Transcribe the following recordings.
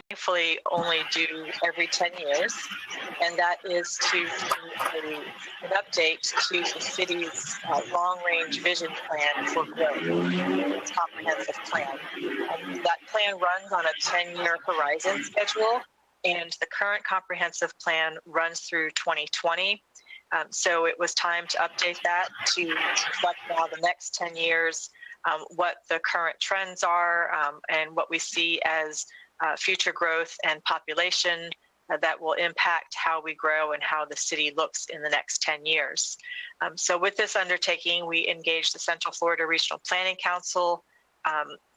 thankfully only do every 10 years, and that is to do an update to the city's long-range vision plan for growth, its comprehensive plan. That plan runs on a 10-year horizon schedule, and the current comprehensive plan runs through 2020. So it was time to update that to reflect now the next 10 years, what the current trends are, and what we see as future growth and population that will impact how we grow and how the city looks in the next 10 years. So with this undertaking, we engaged the Central Florida Regional Planning Council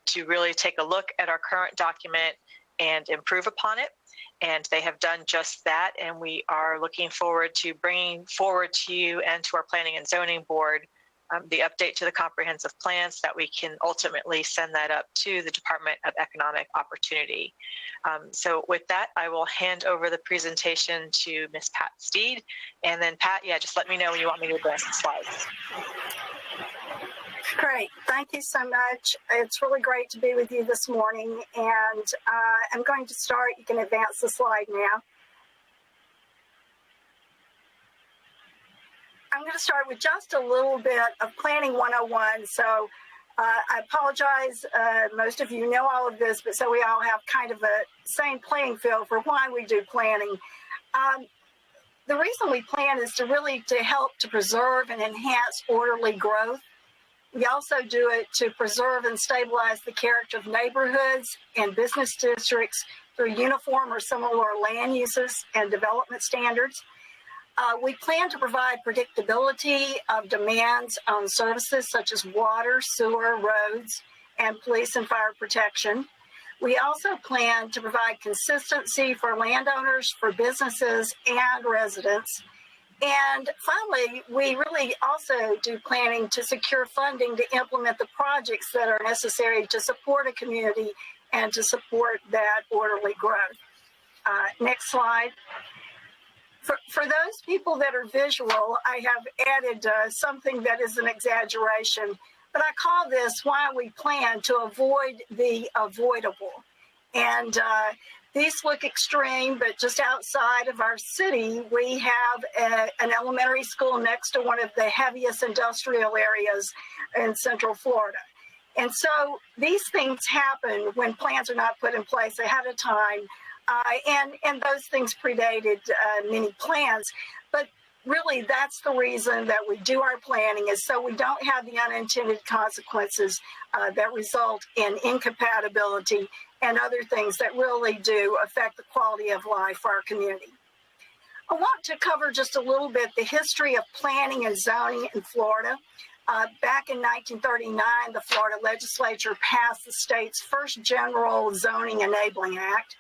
to really take a look at our current document and improve upon it. And they have done just that. And we are looking forward to bringing forward to you and to our Planning and Zoning Board the update to the comprehensive plan so that we can ultimately send that up to the Department of Economic Opportunity. So with that, I will hand over the presentation to Ms. Pat Steed. And then Pat, just let me know when you want me to advance the slides. Great. Thank you so much. It's really great to be with you this morning. And I'm going to start. You can advance the slide now. I'm going to start with just a little bit of Planning 101. So I apologize. Most of you know all of this, but so we all have kind of a same playing field for why we do planning. The reason we plan is to help to preserve and enhance orderly growth. We also do it to preserve and stabilize the character of neighborhoods and business districts through uniform or similar land uses and development standards. We plan to provide predictability of demands on services such as water, sewer, roads, and police and fire protection. We also plan to provide consistency for landowners, for businesses, and residents. And finally, we really also do planning to secure funding to implement the projects that are necessary to support a community and to support that orderly growth. Next slide. For those people that are visual, I have added something that is an exaggeration, but I call this why we plan to avoid the avoidable. And these look extreme, but just outside of our city, we have an elementary school next to one of the heaviest industrial areas in Central Florida. And so these things happen when plans are not put in place ahead of time. And those things predated many plans. But really, that's the reason that we do our planning, is so we don't have the unintended consequences that result in incompatibility and other things that really do affect the quality of life for our community. I want to cover just a little bit the history of planning and zoning in Florida. Back in 1939, the Florida legislature passed the state's first general zoning enabling act.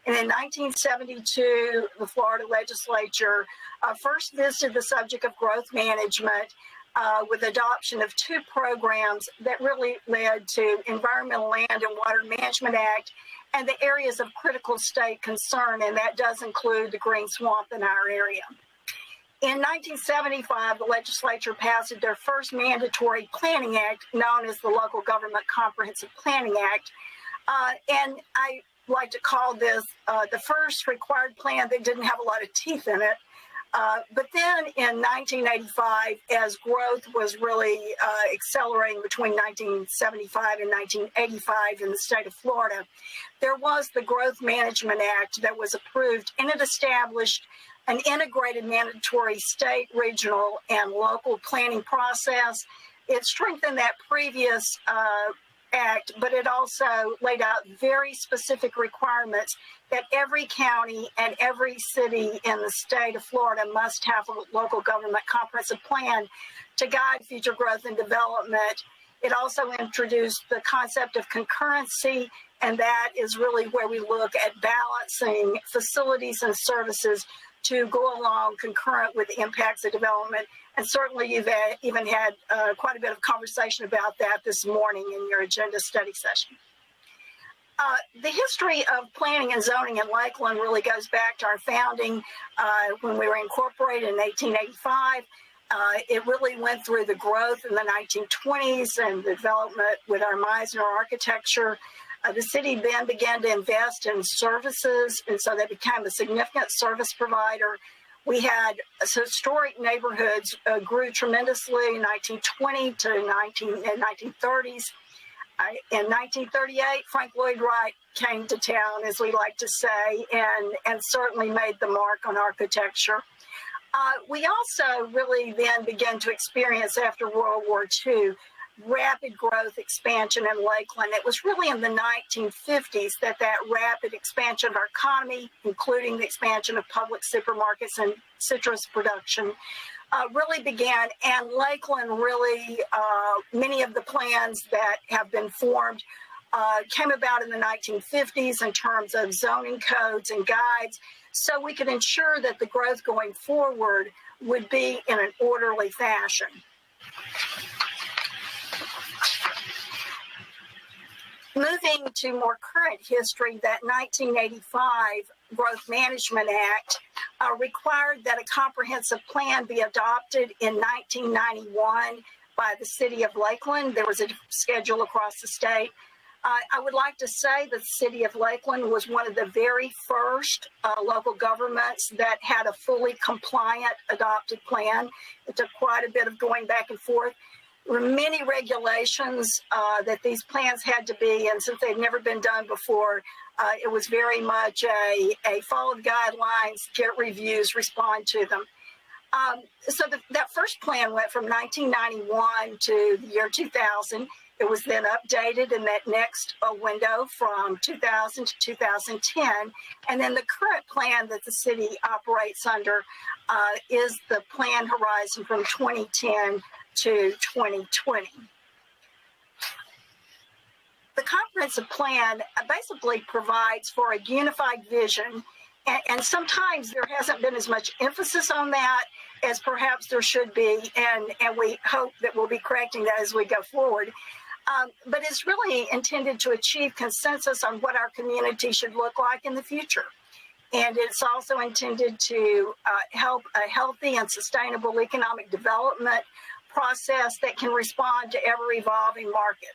And in 1972, the Florida legislature first visited the subject of growth management with adoption of two programs that really led to Environmental Land and Water Management Act and the areas of critical state concern, and that does include the green swamp in our area. In 1975, the legislature passed their first mandatory planning act, known as the Local Government Comprehensive Planning Act, and I like to call this the first required plan that didn't have a lot of teeth in it. But then in 1985, as growth was really accelerating between 1975 and 1985 in the state of Florida, there was the Growth Management Act that was approved, and it established an integrated mandatory state, regional, and local planning process. It strengthened that previous act, but it also laid out very specific requirements that every county and every city in the state of Florida must have a local government comprehensive plan to guide future growth and development. It also introduced the concept of concurrency, and that is really where we look at balancing facilities and services to go along concurrent with the impacts of development. And certainly you've even had quite a bit of conversation about that this morning in your agenda study session. The history of planning and zoning in Lakeland really goes back to our founding when we were incorporated in 1885. It really went through the growth in the 1920s and the development with our Meisner architecture. The city then began to invest in services, and so they became a significant service provider. We had historic neighborhoods grew tremendously in 1920 to 1930s. In 1938, Frank Lloyd Wright came to town, as we like to say, and certainly made the mark on architecture. We also really then began to experience, after World War II, rapid growth expansion in Lakeland. It was really in the 1950s that rapid expansion of our economy, including the expansion of public supermarkets and citrus production, really began. And Lakeland really, many of the plans that have been formed came about in the 1950s in terms of zoning codes and guides, so we could ensure that the growth going forward would be in an orderly fashion. Moving to more current history, that 1985 Growth Management Act required that a comprehensive plan be adopted in 1991 by the city of Lakeland. There was a schedule across the state. I would like to say that the city of Lakeland was one of the very first local governments that had a fully compliant adopted plan. It took quite a bit of going back and forth. There were many regulations that these plans had to be, and since they'd never been done before, it was very much a follow the guidelines, get reviews, respond to them. So that first plan went from 1991 to the year 2000. It was then updated in that next window from 2000 to 2010. And then the current plan that the city operates under is the plan horizon from 2010 to 2020. The comprehensive plan basically provides for a unified vision, and sometimes there hasn't been as much emphasis on that as perhaps there should be, and we hope that we'll be correcting that as we go forward. But it's really intended to achieve consensus on what our community should look like in the future. And it's also intended to help a healthy and sustainable economic development process that can respond to ever-evolving markets.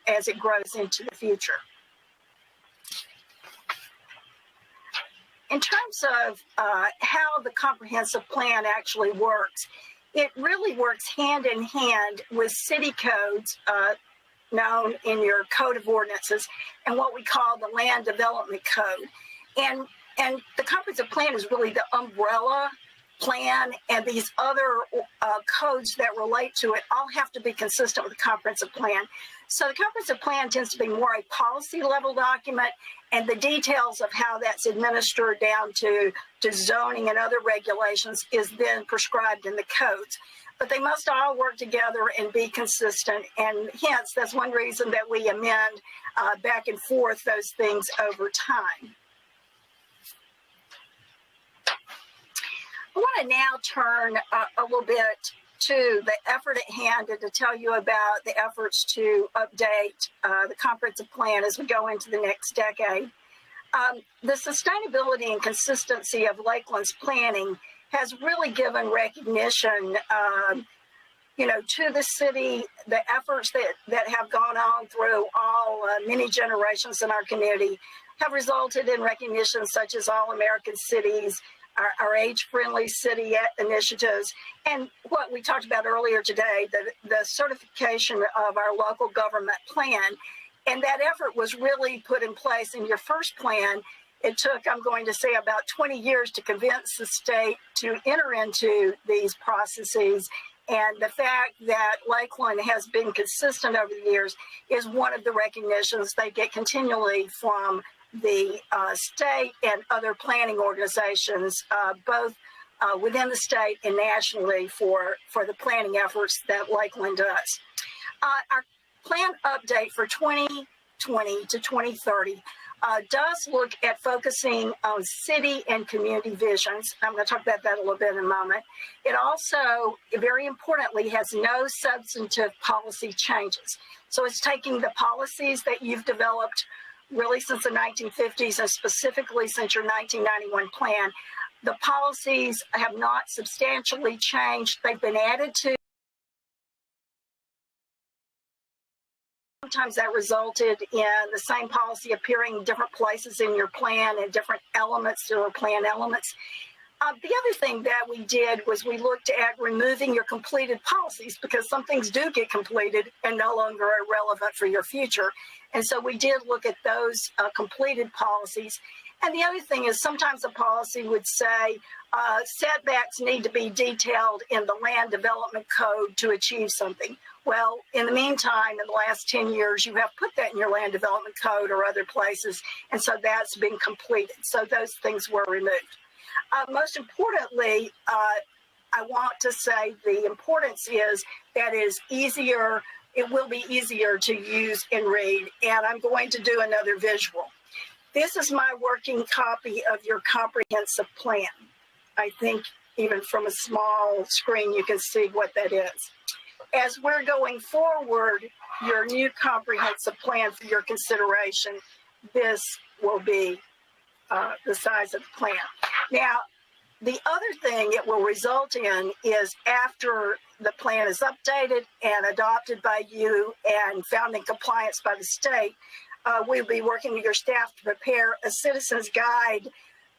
As it grows into the future. In terms of how the comprehensive plan actually works, it really works hand in hand with city codes known in your code of ordinances and what we call the land development code. And the comprehensive plan is really the umbrella plan, and these other codes that relate to it all have to be consistent with the comprehensive plan. So the comprehensive plan tends to be more a policy level document, and the details of how that's administered down to zoning and other regulations is then prescribed in the codes. But they must all work together and be consistent, and hence that's one reason that we amend back and forth those things over time. I want to now turn a little bit to the effort at hand and to tell you about the efforts to update the comprehensive plan as we go into the next decade. The sustainability and consistency of Lakeland's planning has really given recognition to the city. The efforts that have gone on through all many generations in our community have resulted in recognition such as All-American Cities, our age-friendly city initiatives, and what we talked about earlier today, the certification of our local government plan. And that effort was really put in place in your first plan. It took, I'm going to say, about 20 years to convince the state to enter into these processes. And the fact that Lakeland has been consistent over the years is one of the recognitions they get continually from the state and other planning organizations, both within the state and nationally for the planning efforts that Lakeland does. Our plan update for 2020 to 2030 does look at focusing on city and community visions. I'm going to talk about that a little bit in a moment. It also, very importantly, has no substantive policy changes. So it's taking the policies that you've developed really since the 1950s and specifically since your 1991 plan. The policies have not substantially changed. They've been added to sometimes that resulted in the same policy appearing in different places in your plan and different elements or plan elements. The other thing that we did was we looked at removing your completed policies, because some things do get completed and no longer are relevant for your future. And so we did look at those completed policies. And the other thing is sometimes a policy would say setbacks need to be detailed in the land development code to achieve something. Well, in the meantime, in the last 10 years, you have put that in your land development code or other places. And so that's been completed. So those things were removed. Most importantly, I want to say the importance is that it is easier, it will be easier to use and read, and I'm going to do another visual. This is my working copy of your comprehensive plan. I think even from a small screen you can see what that is. As we're going forward, your new comprehensive plan for your consideration, this will be the size of the plan. Now, the other thing it will result in is after the plan is updated and adopted by you and found in compliance by the state, we'll be working with your staff to prepare a citizen's guide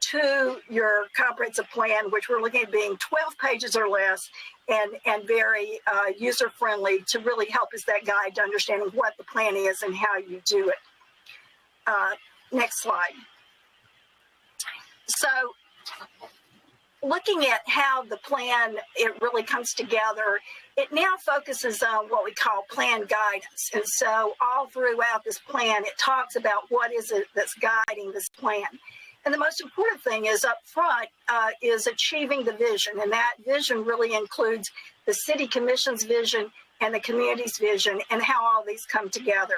to your comprehensive plan, which we're looking at being 12 pages or less and very user-friendly to really help us that guide to understanding what the plan is and how you do it. Next slide. So looking at how the plan, it really comes together, it now focuses on what we call plan guidance. And so all throughout this plan, it talks about what is it that's guiding this plan. And the most important thing is up front is achieving the vision. And that vision really includes the city commission's vision and the community's vision and how all these come together.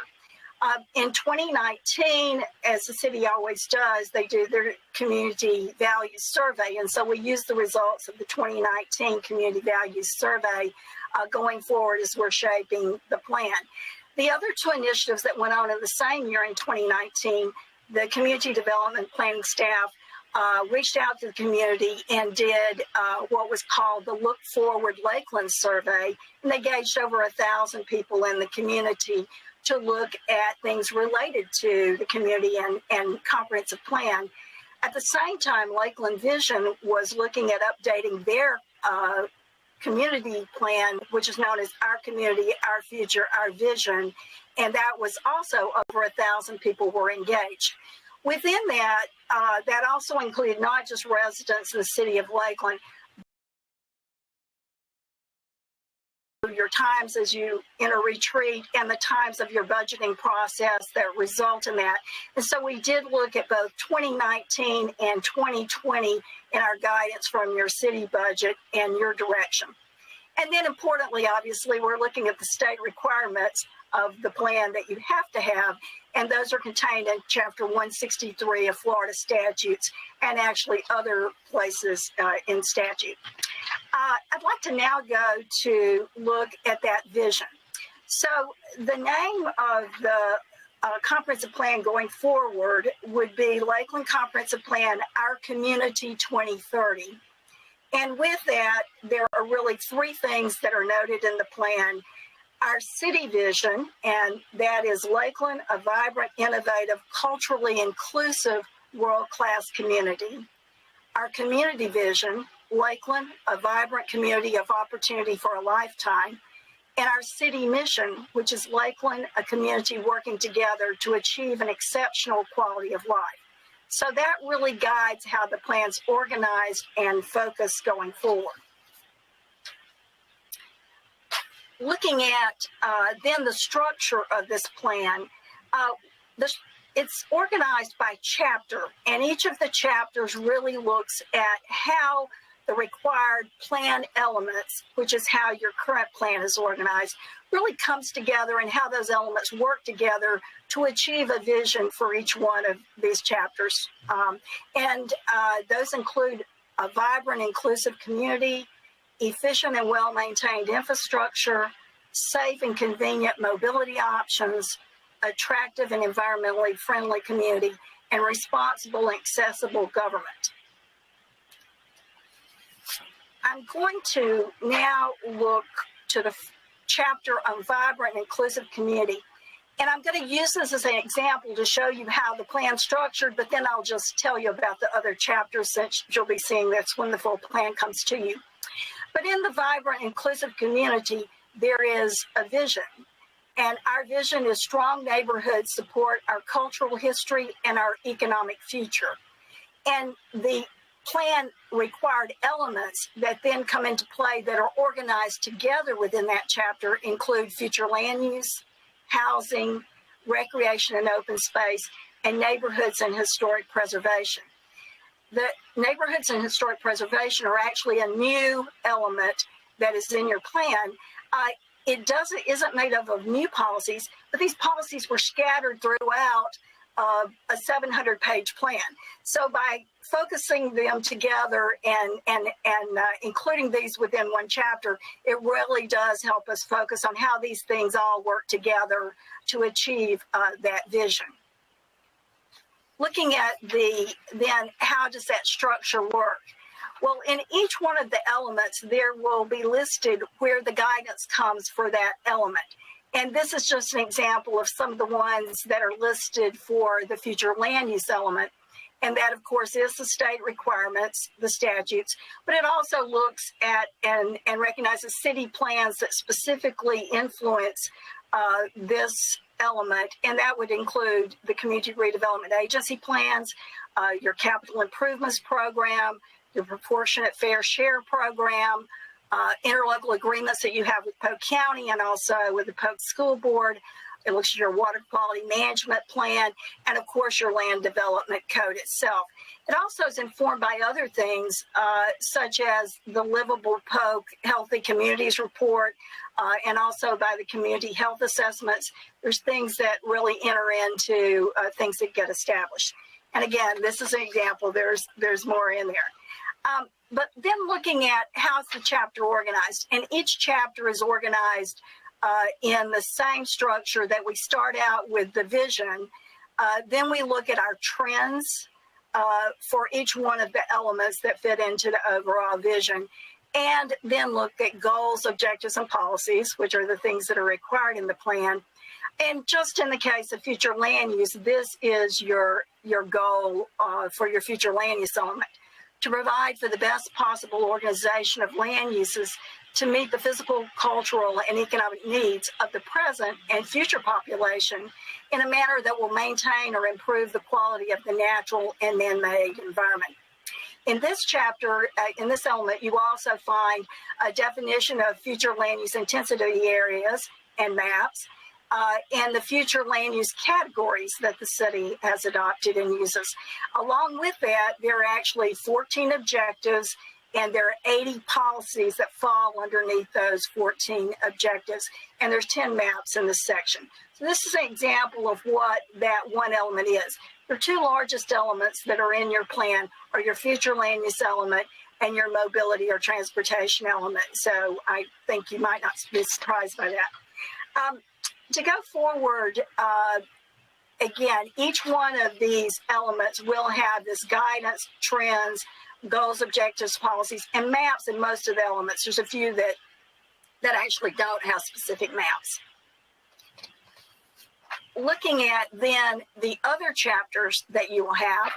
In 2019, as the city always does, they do their community values survey. And so we use the results of the 2019 community values survey going forward as we're shaping the plan. The other two initiatives that went on in the same year in 2019, the community development planning staff reached out to the community and did what was called the Look Forward Lakeland survey. And they gauged over 1,000 people in the community to look at things related to the community and comprehensive plan. At the same time, Lakeland Vision was looking at updating their community plan, which is known as Our Community, Our Future, Our Vision, and that was also over 1,000 people were engaged. Within that, that also included not just residents in the city of Lakeland, your times as you in a retreat and the times of your budgeting process that result in that. And so we did look at both 2019 and 2020 in our guidance from your city budget and your direction. And then importantly, obviously, we're looking at the state requirements of the plan that you have to have, and those are contained in Chapter 163 of Florida statutes and actually other places in statute. I'd like to now go to look at that vision. So the name of the comprehensive plan going forward would be Lakeland Comprehensive Plan, Our Community 2030. And with that, there are really three things that are noted in the plan. Our city vision, and that is Lakeland, a vibrant, innovative, culturally inclusive, world-class community. Our community vision, Lakeland, a vibrant community of opportunity for a lifetime. And our city mission, which is Lakeland, a community working together to achieve an exceptional quality of life. So that really guides how the plan's organized and focused going forward. Looking at then the structure of this plan, it's organized by chapter, and each of the chapters really looks at how the required plan elements, which is how your current plan is organized, really comes together and how those elements work together to achieve a vision for each one of these chapters. Those include a vibrant, inclusive community, efficient and well-maintained infrastructure, safe and convenient mobility options, attractive and environmentally friendly community, and responsible and accessible government. I'm going to now look to the chapter on vibrant and inclusive community. And I'm going to use this as an example to show you how the plan's structured, but then I'll just tell you about the other chapters since you'll be seeing this when the full plan comes to you. But in the vibrant, inclusive community, there is a vision. And our vision is strong neighborhoods support our cultural history and our economic future. And the plan required elements that then come into play that are organized together within that chapter include future land use, housing, recreation and open space, and neighborhoods and historic preservation. The neighborhoods and historic preservation are actually a new element that is in your plan. It isn't made up of new policies, but these policies were scattered throughout a 700-page plan. So by focusing them together and including these within one chapter, it really does help us focus on how these things all work together to achieve that vision. Looking at then how does that structure work? Well, in each one of the elements, there will be listed where the guidance comes for that element. And this is just an example of some of the ones that are listed for the future land use element. And that, of course, is the state requirements, the statutes, but it also looks at and recognizes city plans that specifically influence this element. And that would include the Community Redevelopment Agency plans, your capital improvements program, your proportionate fair share program, interlocal agreements that you have with Polk County and also with the Polk School Board. It looks at your water quality management plan, and of course your land development code itself. It also is informed by other things, such as the Livable Polk Healthy Communities Report, and also by the community health assessments. There's things that really enter into things that get established. And again, this is an example. There's more in there. But then looking at how's the chapter organized, and each chapter is organized in the same structure that we start out with the vision. Then we look at our trends for each one of the elements that fit into the overall vision, and then look at goals, objectives, and policies, which are the things that are required in the plan. And just in the case of future land use, this is your goal for your future land use element, to provide for the best possible organization of land uses to meet the physical, cultural, and economic needs of the present and future population in a manner that will maintain or improve the quality of the natural and man-made environment. In this chapter, in this element, you also find a definition of future land use intensity areas and maps, and the future land use categories that the city has adopted and uses. Along with that, there are actually 14 objectives, and there are 80 policies that fall underneath those 14 objectives, and there's 10 maps in this section. So this is an example of what that one element is. The two largest elements that are in your plan are your future land use element and your mobility or transportation element. So I think you might not be surprised by that. To go forward, again, each one of these elements will have this guidance, trends, goals, objectives, policies, and maps in most of the elements. There's a few that actually don't have specific maps. Looking at then the other chapters that you will have,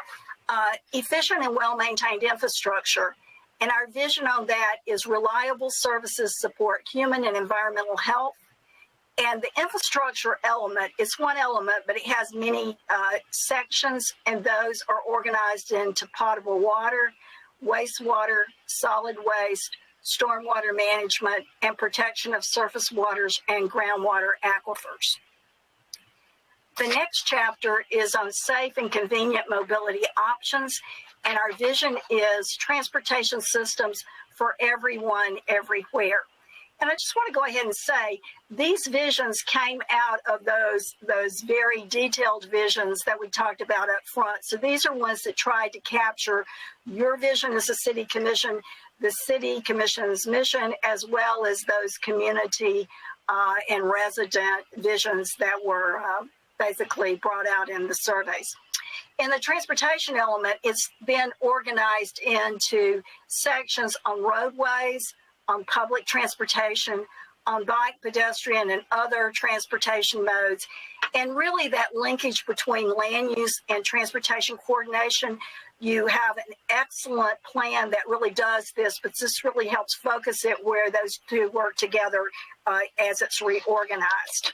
efficient and well-maintained infrastructure, and our vision on that is reliable services support human and environmental health. And the infrastructure element is one element, but it has many sections, and those are organized into potable water, wastewater, solid waste, stormwater management, and protection of surface waters and groundwater aquifers. The next chapter is on safe and convenient mobility options, and our vision is transportation systems for everyone, everywhere. And I just want to go ahead and say, these visions came out of those very detailed visions that we talked about up front. So these are ones that tried to capture your vision as a city commission, the city commission's mission, as well as those community and resident visions that were basically brought out in the surveys. In the transportation element, it's been organized into sections on roadways, on public transportation, on bike, pedestrian, and other transportation modes. And really that linkage between land use and transportation coordination, you have an excellent plan that really does this, but this really helps focus it where those two work together as it's reorganized.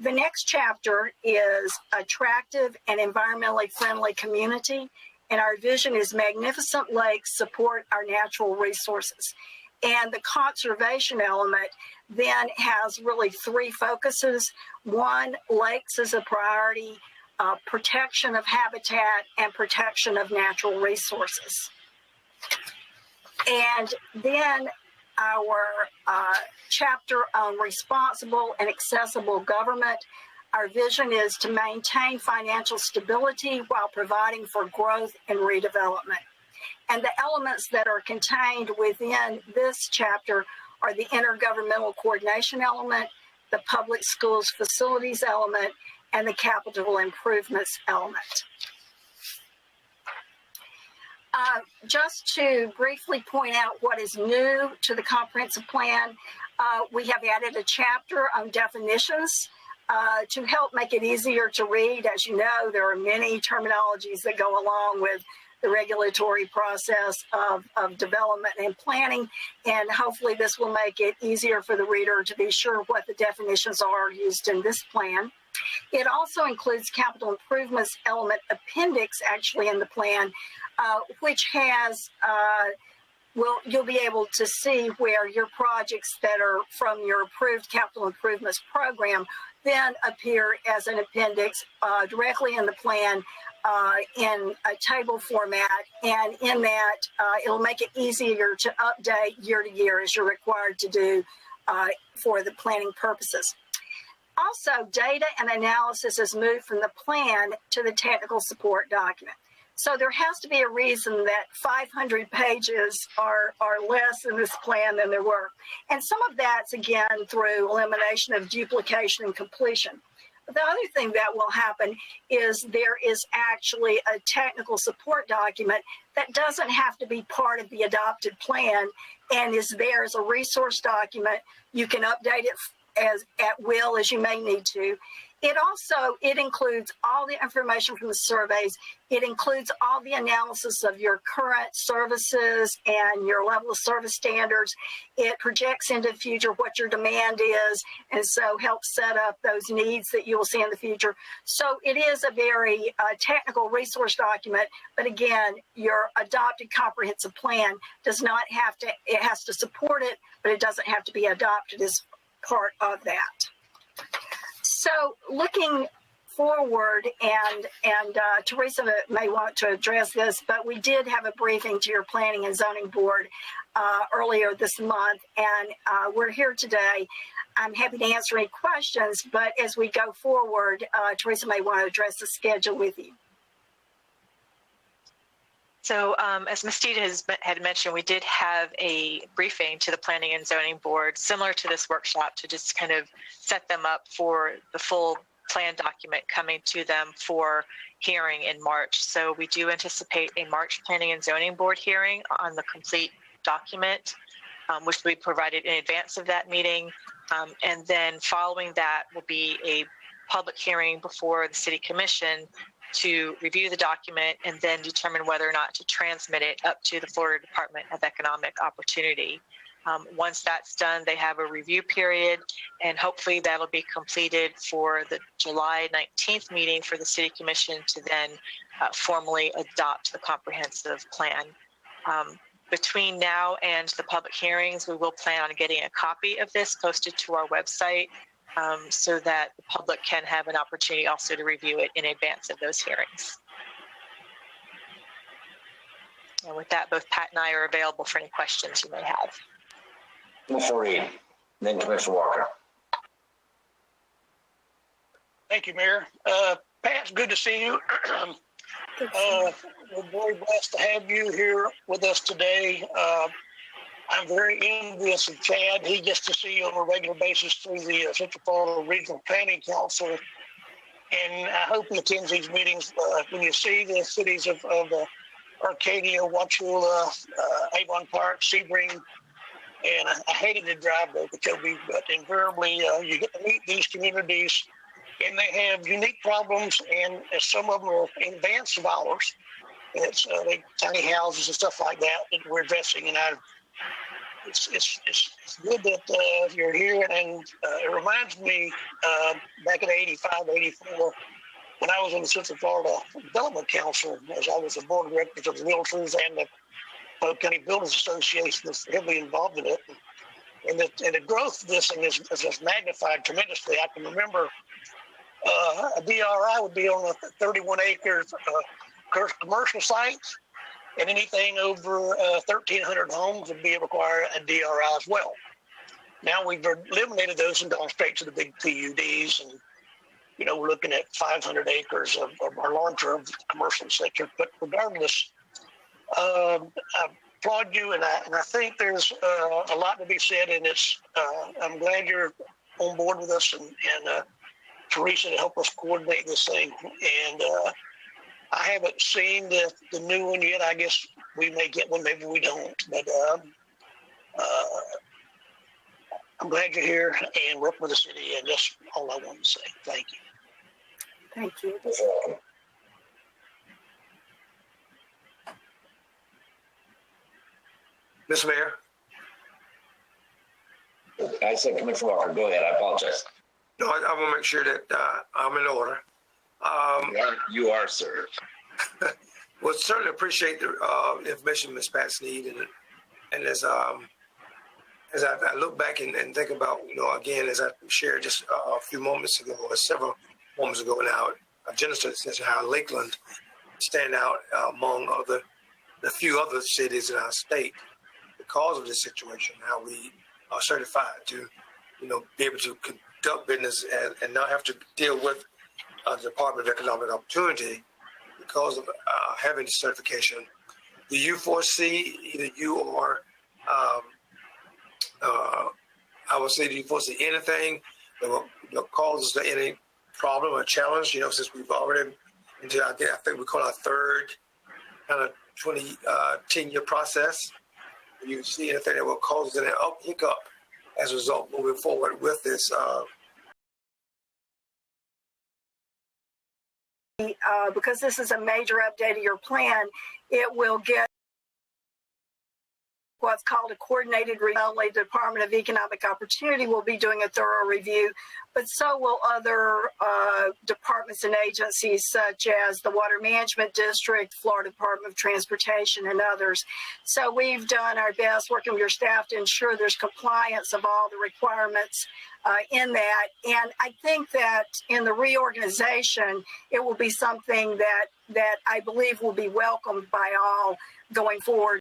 The next chapter is attractive and environmentally friendly community. And our vision is magnificent lakes support our natural resources. And the conservation element then has really three focuses. One, lakes as a priority, protection of habitat, and protection of natural resources. And then our chapter on responsible and accessible government. Our vision is to maintain financial stability while providing for growth and redevelopment. And the elements that are contained within this chapter are the intergovernmental coordination element, the public schools facilities element, and the capital improvements element. Just to briefly point out what is new to the comprehensive plan, we have added a chapter on definitions to help make it easier to read. As you know, there are many terminologies that go along with the regulatory process of development and planning, and hopefully this will make it easier for the reader to be sure what the definitions are used in this plan. It also includes capital improvements element appendix actually in the plan, which has you'll be able to see where your projects that are from your approved capital improvements program then appear as an appendix directly in the plan in a table format. And in that, it'll make it easier to update year to year as you're required to do for the planning purposes. Also, data and analysis is moved from the plan to the technical support document. So there has to be a reason that 500 pages are less in this plan than there were. And some of that's, again, through elimination of duplication and completion. But the other thing that will happen is there is actually a technical support document that doesn't have to be part of the adopted plan and is there as a resource document. You can update it as at will as you may need to. It includes all the information from the surveys. It includes all the analysis of your current services and your level of service standards. It projects into the future what your demand is, and so helps set up those needs that you will see in the future. So it is a very technical resource document, but again, your adopted comprehensive plan does not have to, it has to support it, but it doesn't have to be adopted as part of that. So looking forward, and Teresa may want to address this, but we did have a briefing to your Planning and Zoning Board earlier this month, and we're here today. I'm happy to answer any questions, but as we go forward, Teresa may want to address the schedule with you. So as Ms. Steed had mentioned, we did have a briefing to the Planning and Zoning Board similar to this workshop to just kind of set them up for the full plan document coming to them for hearing in March. So we do anticipate a March Planning and Zoning Board hearing on the complete document, which will be provided in advance of that meeting. And then following that will be a public hearing before the City Commission to review the document and then determine whether or not to transmit it up to the Florida Department of Economic Opportunity. Once that's done, they have a review period, and hopefully that'll be completed for the July 19th meeting for the City Commission to then formally adopt the comprehensive plan. Between now and the public hearings, we will plan on getting a copy of this posted to our website so that the public can have an opportunity also to review it in advance of those hearings. And with that, both Pat and I are available for any questions you may have. Commissioner Reed, then Commissioner Walker. Thank you, Mayor. Pat, good to see you. We're very blessed to have you here with us today. I'm very envious of Chad. He gets to see you on a regular basis through the Central Florida Regional Planning Council. And I hope he attends these meetings when you see the cities of Arcadia, Wauchula, Avon Park, Sebring, And I hated to drive to Okeechobee, but invariably you get to meet these communities, and they have unique problems, and some of them are in advance of ours. And it's like tiny houses and stuff like that that we're addressing. And it's good that you're here. And it reminds me back in 85, 84, when I was in the Central Florida Development Council, as I was the board of directors of the Realtors and the Polk County Builders Association is heavily involved in it. And the growth of this thing is just magnified tremendously. I can remember a DRI would be on a 31 acre commercial site, and anything over 1,300 homes would be require a DRI as well. Now we've eliminated those and gone straight to the big PUDs, and we're looking at 500 acres of our larger commercial sector. But regardless, I applaud you, and I think there's a lot to be said, and I'm glad you're on board with us, and Teresa to help us coordinate this thing. And I haven't seen the new one yet. I guess we may get one, maybe we don't. But I'm glad you're here and work with the city, and that's all I want to say. Thank you. Thank you. Mr. Mayor. I said Commissioner Walker, go ahead. I apologize. No, I want to make sure that I'm in order. You are, sir. Well, certainly appreciate the information Ms. Pat need, and as I look back and think about, again, as I shared just a few moments ago, or several moments ago now, Jennifer says how Lakeland stand out among the few other cities in our state because of this situation, how we are certified to, be able to conduct business and not have to deal with the Department of Economic Opportunity because of having the certification. Do you foresee, either you or I would say, do you foresee anything that will cause us any problem or challenge, since we've already into, I think we call our third kind of 10-year process? Do you see anything that will cause us any hiccup as a result moving forward with this? Because this is a major update of your plan, it will get what's called a coordinated review. Not only the Department of Economic Opportunity will be doing a thorough review, but so will other departments and agencies such as the Water Management District, Florida Department of Transportation, and others. So we've done our best working with your staff to ensure there's compliance of all the requirements in that. And I think that in the reorganization, it will be something that I believe will be welcomed by all going forward.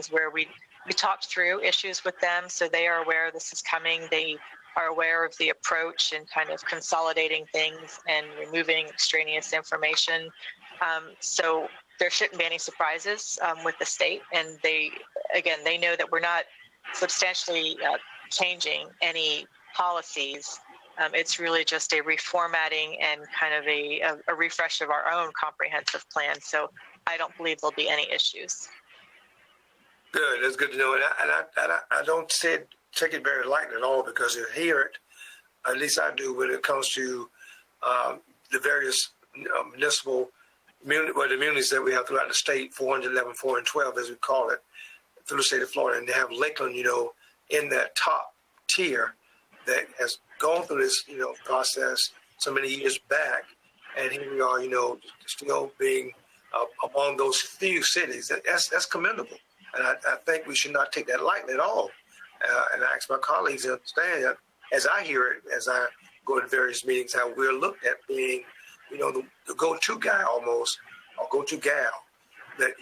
Where we talked through issues with them, so they are aware this is coming. They are aware of the approach and kind of consolidating things and removing extraneous information. So there shouldn't be any surprises with the state. And they know that we're not substantially changing any policies. It's really just a reformatting and kind of a refresh of our own comprehensive plan. So I don't believe there'll be any issues. Good. That's good to know. And I don't take it very lightly at all, because you hear it, at least I do, when it comes to the various municipal communities that we have throughout the state, 411, 412, as we call it, through the state of Florida. And they have Lakeland, in that top tier that has gone through this, process so many years back. And here we are, still being among those few cities. That's commendable. And I think we should not take that lightly at all. And I ask my colleagues to understand that, as I hear it, as I go to various meetings, how we're looked at being, the go-to guy almost, or go-to gal. that,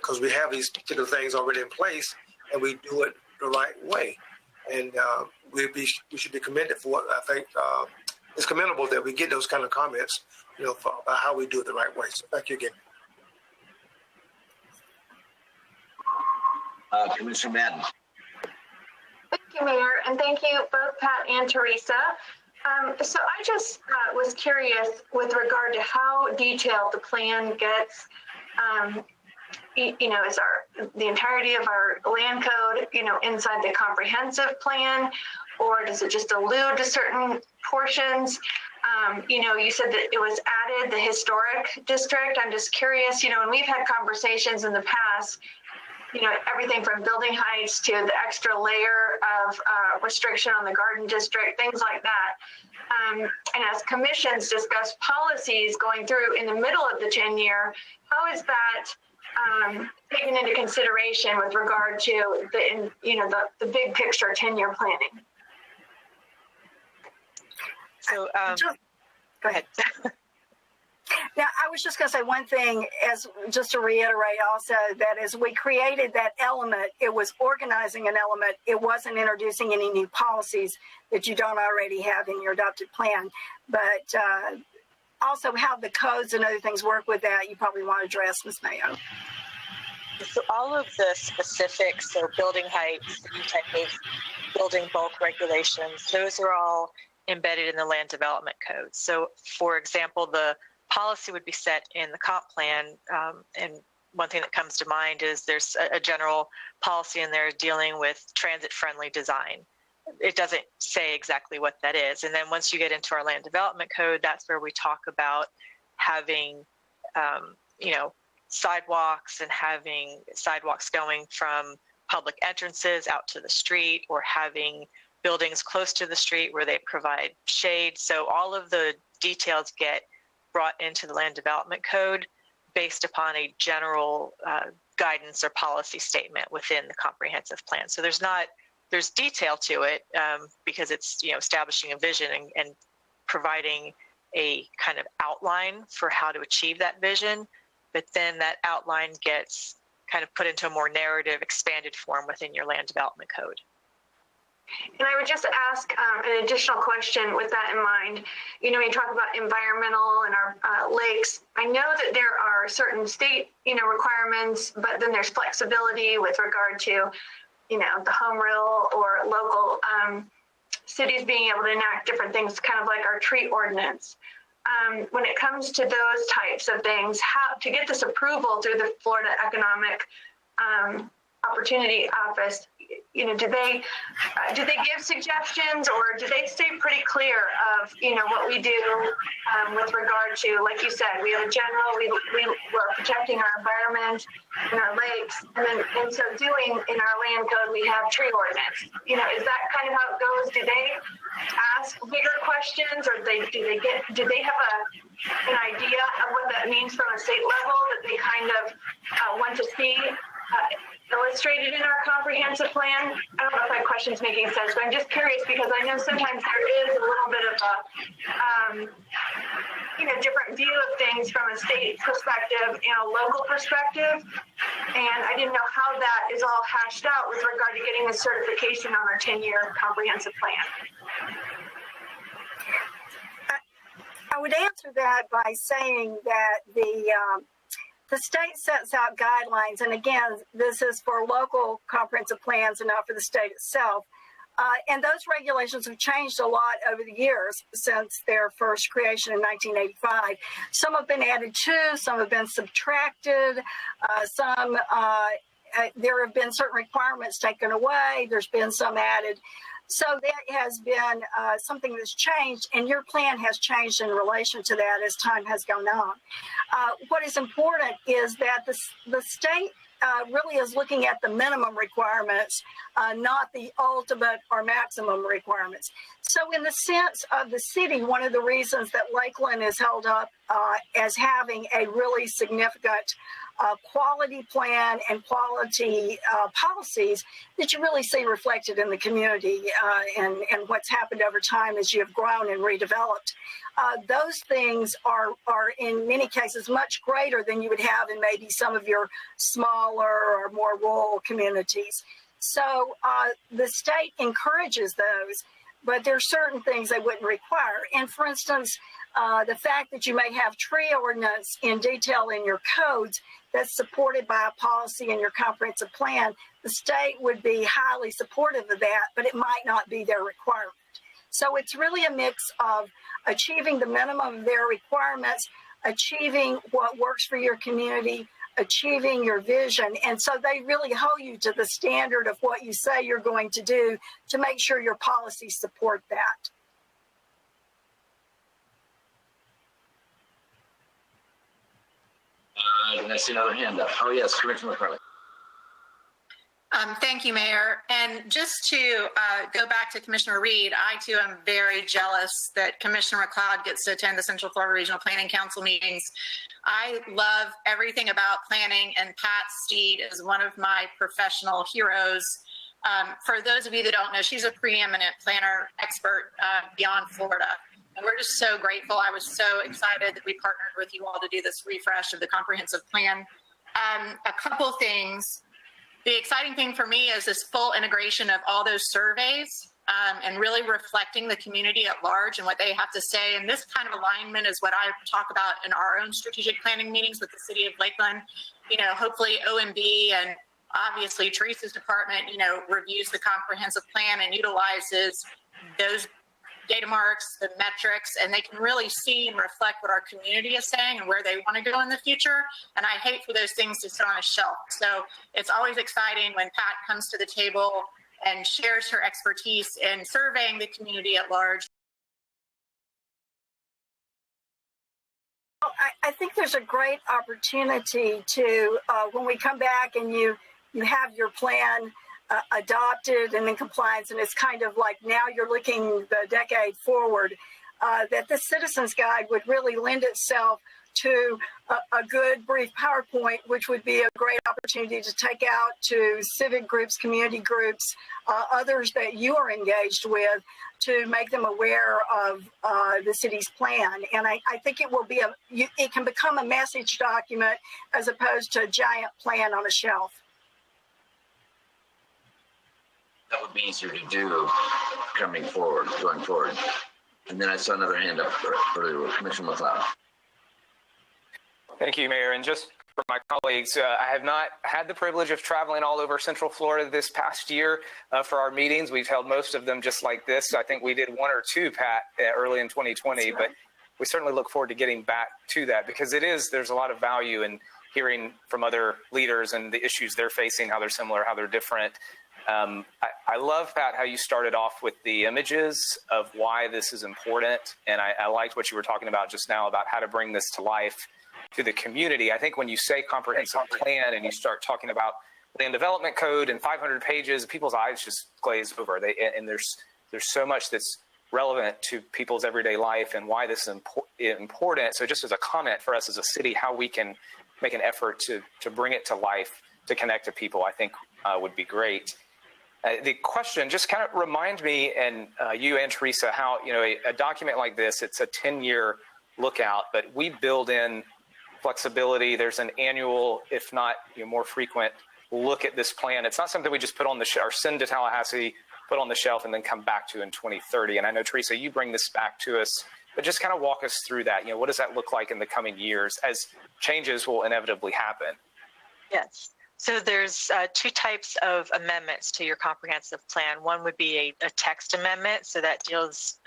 because we have these particular things already in place and we do it the right way. And we should be commended for what I think it's commendable that we get those kind of comments, about how we do it the right way. So thank you again. Commissioner Madden. Thank you, Mayor, and thank you both Pat and Teresa. So I just was curious with regard to how detailed the plan gets. Is the entirety of our land code, inside the comprehensive plan, or does it just allude to certain portions? You said that it was added, the historic district. I'm just curious, when we've had conversations in the past, everything from building heights to the extra layer of restriction on the garden district, things like that. And as commissions discuss policies going through in the middle of the 10-year, how is that taken into consideration with regard to the big picture 10-year planning? So go ahead. Now, I was just going to say one thing, just to reiterate also, that as we created that element, it was organizing an element. It wasn't introducing any new policies that you don't already have in your adopted plan. But also how the codes and other things work with that, you probably want to address, Ms. Mayo. So all of the specifics, so building heights, type of building bulk regulations, those are all embedded in the land development code. So, for example, the policy would be set in the comp plan, and one thing that comes to mind is there's a general policy in there dealing with transit-friendly design. It doesn't say exactly what that is. And then once you get into our land development code, that's where we talk about having, sidewalks and having sidewalks going from public entrances out to the street, or having buildings close to the street where they provide shade. So all of the details get brought into the land development code based upon a general guidance or policy statement within the comprehensive plan. So there's detail to it because it's establishing a vision and providing a kind of outline for how to achieve that vision. But then that outline gets kind of put into a more narrative, expanded form within your land development code. And I would just ask an additional question with that in mind. You talk about environmental and our lakes. I know that there are certain state, requirements, but then there's flexibility with regard to, the home rule or local cities being able to enact different things, kind of like our tree ordinance. When it comes to those types of things, how to get this approval through the Florida Economic Opportunity Office, do they give suggestions, or do they stay pretty clear of what we do with regard to, like you said, we have a general, we're protecting our environment and our lakes, and then in so doing in our land code we have tree ordinance. Is that kind of how it goes? Do they ask bigger questions, or do they have an idea of what that means from a state level that they kind of want to see illustrated in our comprehensive plan? I don't know if my question's making sense, but I'm just curious because I know sometimes there is a little bit of a different view of things from a state perspective and a local perspective, and I didn't know how that is all hashed out with regard to getting the certification on our 10-year comprehensive plan. I would answer that by saying that the state sets out guidelines, and again, this is for local comprehensive plans and not for the state itself. And those regulations have changed a lot over the years since their first creation in 1985. Some have been added to, some have been subtracted, there have been certain requirements taken away, there's been some added. So that has been something that's changed, and your plan has changed in relation to that as time has gone on. What is important is that the state really is looking at the minimum requirements, not the ultimate or maximum requirements. So in the sense of the city, one of the reasons that Lakeland is held up as having a really significant quality plan and quality policies that you really see reflected in the community and what's happened over time as you have grown and redeveloped. Those things are in many cases much greater than you would have in maybe some of your smaller or more rural communities. So the state encourages those, but there are certain things they wouldn't require. And for instance, the fact that you may have tree ordinance in detail in your codes that's supported by a policy in your comprehensive plan, the state would be highly supportive of that, but it might not be their requirement. So it's really a mix of achieving the minimum of their requirements, achieving what works for your community, achieving your vision. And so they really hold you to the standard of what you say you're going to do to make sure your policies support that. And I see another hand up. Oh, yes, Commissioner McCarley. Thank you, Mayor. And just to go back to Commissioner Reed, I too am very jealous that Commissioner McLeod gets to attend the Central Florida Regional Planning Council meetings. I love everything about planning, and Pat Steed is one of my professional heroes. For those of you that don't know, she's a preeminent planner expert beyond Florida. And we're just so grateful. I was so excited that we partnered with you all to do this refresh of the comprehensive plan. A couple things. The exciting thing for me is this full integration of all those surveys and really reflecting the community at large and what they have to say. And this kind of alignment is what I talk about in our own strategic planning meetings with the city of Lakeland. You know, hopefully OMB and obviously Teresa's department, you know, reviews the comprehensive plan and utilizes those data marks, the metrics, and they can really see and reflect what our community is saying and where they want to go in the future. And I hate for those things to sit on a shelf. So it's always exciting when Pat comes to the table and shares her expertise in surveying the community at large. I think there's a great opportunity to, when we come back and you have your plan adopted and in compliance, and it's kind of like now you're looking the decade forward, that the Citizens Guide would really lend itself to a good brief PowerPoint, which would be a great opportunity to take out to civic groups, community groups, others that you are engaged with, to make them aware of the city's plan. And I think it will be it can become a message document as opposed to a giant plan on a shelf. That would be easier to do going forward. And then I saw another hand up for Commissioner McLeod. Thank you, Mayor. And just for my colleagues, I have not had the privilege of traveling all over Central Florida this past year for our meetings. We've held most of them just like this. I think we did one or two, Pat, early in 2020, but we certainly look forward to getting back to that because there's a lot of value in hearing from other leaders and the issues they're facing, how they're similar, how they're different. I love, Pat, how you started off with the images of why this is important. And I liked what you were talking about just now about how to bring this to life to the community. I think when you say comprehensive plan and you start talking about land development code and 500 pages, people's eyes just glaze over. And there's so much that's relevant to people's everyday life and why this is important. So just as a comment for us as a city, how we can make an effort to bring it to life, to connect to people, I think would be great. The question just kind of remind me, and you and Teresa, how a document like this, it's a 10-year lookout, but we build in flexibility. There's an annual, if not more frequent, look at this plan. It's not something we just put on the or send to Tallahassee, put on the shelf, and then come back to in 2030. And I know, Teresa, you bring this back to us, but just kind of walk us through that. What does that look like in the coming years as changes will inevitably happen? Yes. So there's two types of amendments to your comprehensive plan. One would be a text amendment, so that deals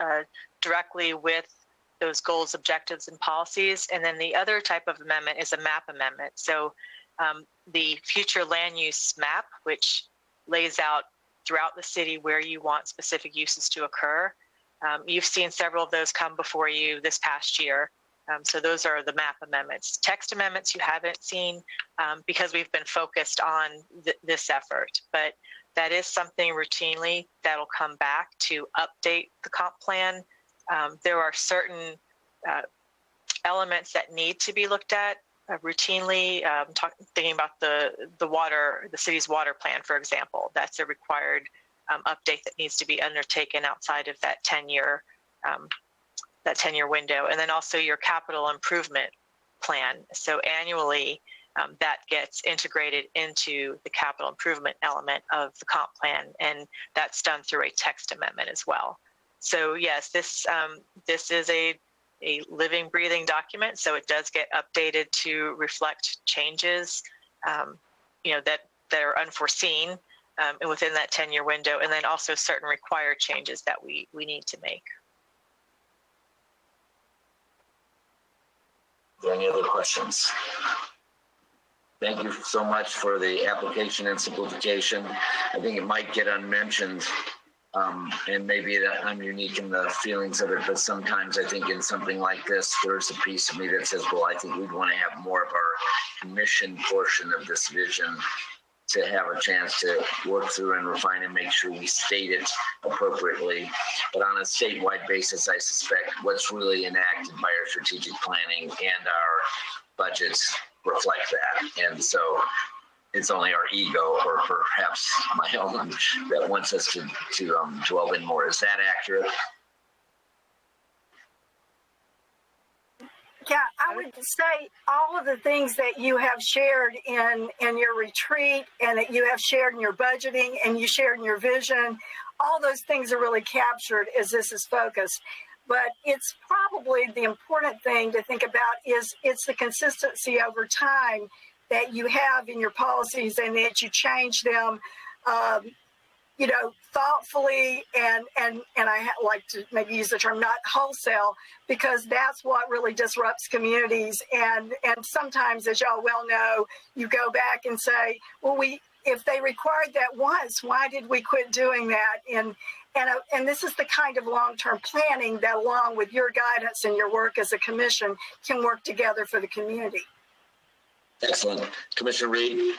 directly with those goals, objectives, and policies. And then the other type of amendment is a map amendment. So the future land use map, which lays out throughout the city where you want specific uses to occur. You've seen several of those come before you this past year. So those are the map amendments. Text amendments you haven't seen because we've been focused on this effort, but that is something routinely that'll come back to update the comp plan. There are certain elements that need to be looked at routinely thinking about the city's water plan, for example. That's a required update that needs to be undertaken outside of that 10-year window. And then also your capital improvement plan. So annually, that gets integrated into the capital improvement element of the comp plan, and that's done through a text amendment as well. So yes, this is a living, breathing document, so it does get updated to reflect changes, that are unforeseen within that 10-year window, and then also certain required changes that we need to make. Are there any other questions? Thank you so much for the application and simplification. I think it might get unmentioned, and maybe I'm unique in the feelings of it, but sometimes I think in something like this, there's a piece of me that says, well, I think we'd want to have more of our commission portion of this vision to have a chance to work through and refine and make sure we state it appropriately. But on a statewide basis, I suspect what's really enacted by our strategic planning and our budgets reflect that. And so it's only our ego, or perhaps my own, that wants us to dwell in more. Is that accurate? Yeah, I would say all of the things that you have shared in your retreat and that you have shared in your budgeting and you shared in your vision, all those things are really captured as this is focused. But it's probably the important thing to think about is it's the consistency over time that you have in your policies and that you change them, thoughtfully and I like to maybe use the term not wholesale, because that's what really disrupts communities. And sometimes, as y'all well know, you go back and say, well, if they required that once, why did we quit doing that? And this is the kind of long-term planning that, along with your guidance and your work as a commission, can work together for the community. Excellent. Commissioner Reed?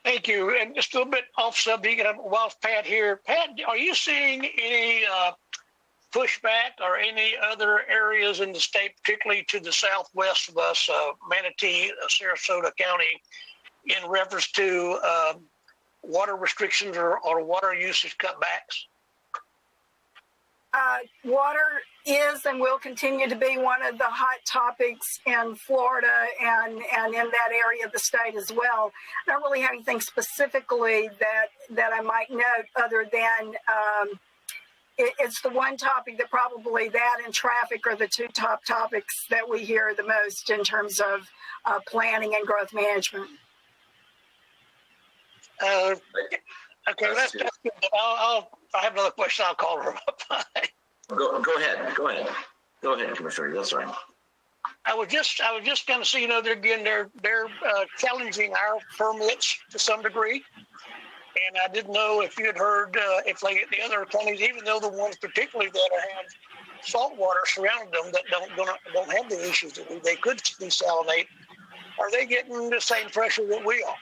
Thank you. And just a little bit off subject, while Pat here. Pat, are you seeing any pushback or any other areas in the state, particularly to the southwest of us, Manatee, Sarasota County, in reference to water restrictions or water usage cutbacks? Water is and will continue to be one of the hot topics in Florida and in that area of the state as well. I don't really have anything specifically that I might note other than it's the one topic that probably that and traffic are the two top topics that we hear the most in terms of planning and growth management. Okay, that's good. I have another question. I'll call her up. Go ahead. Go ahead, Commissioner. That's right. I was just going to see, they're challenging our permits to some degree, and I didn't know if you had heard if the other counties, even though the ones particularly that have salt water surrounding them that don't have the issues that they could desalinate, are they getting the same pressure that we are?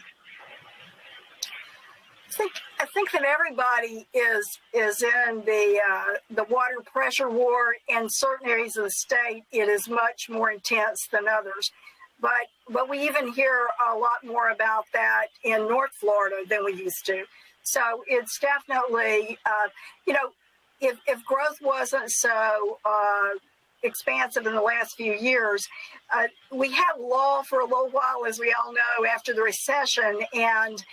I think that everybody is in the water pressure war. In certain areas of the state, it is much more intense than others. But we even hear a lot more about that in North Florida than we used to. So it's definitely, if growth wasn't so expansive in the last few years, we had lull for a little while, as we all know, after the recession, and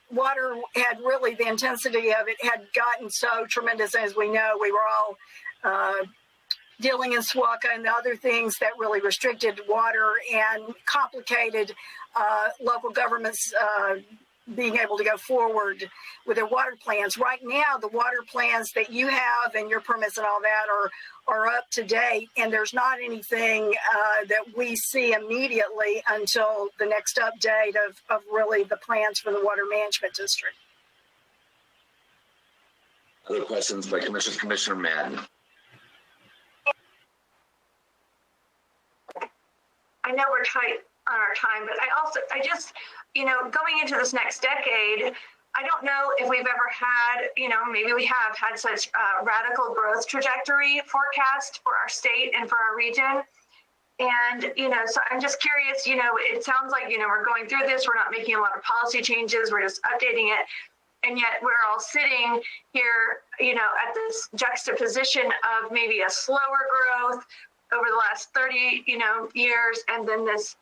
water had really, the intensity of it had gotten so tremendous. As we know, we were all dealing in SWACA and the other things that really restricted water and complicated local governments being able to go forward with their water plans. Right now, the water plans that you have and your permits and all that are up to date, and there's not anything that we see immediately until the next update of really the plans for the water management district. Other questions by Commissioner Madden? I know we're tight on our time, but I just, going into this next decade, I don't know if we've ever had, maybe we have had such a radical growth trajectory forecast for our state and for our region. And, so I'm just curious, it sounds like, we're going through this, we're not making a lot of policy changes, we're just updating it. And yet we're all sitting here, at this juxtaposition of maybe a slower growth over the last 30, years, and then this,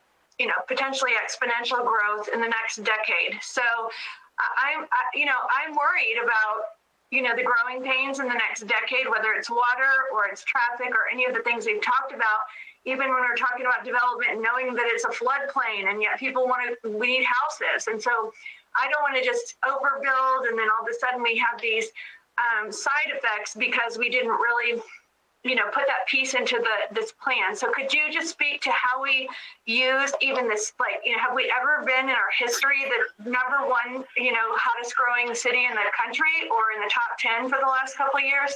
potentially exponential growth in the next decade. So I'm worried about, the growing pains in the next decade, whether it's water or it's traffic or any of the things we've talked about, even when we're talking about development and knowing that it's a floodplain, and yet people we need houses. And so I don't want to just overbuild and then all of a sudden we have these side effects because we didn't really, put that piece into this plan. So could you just speak to how we use even this, have we ever been in our history the number one, hottest growing city in the country or in the top 10 for the last couple of years?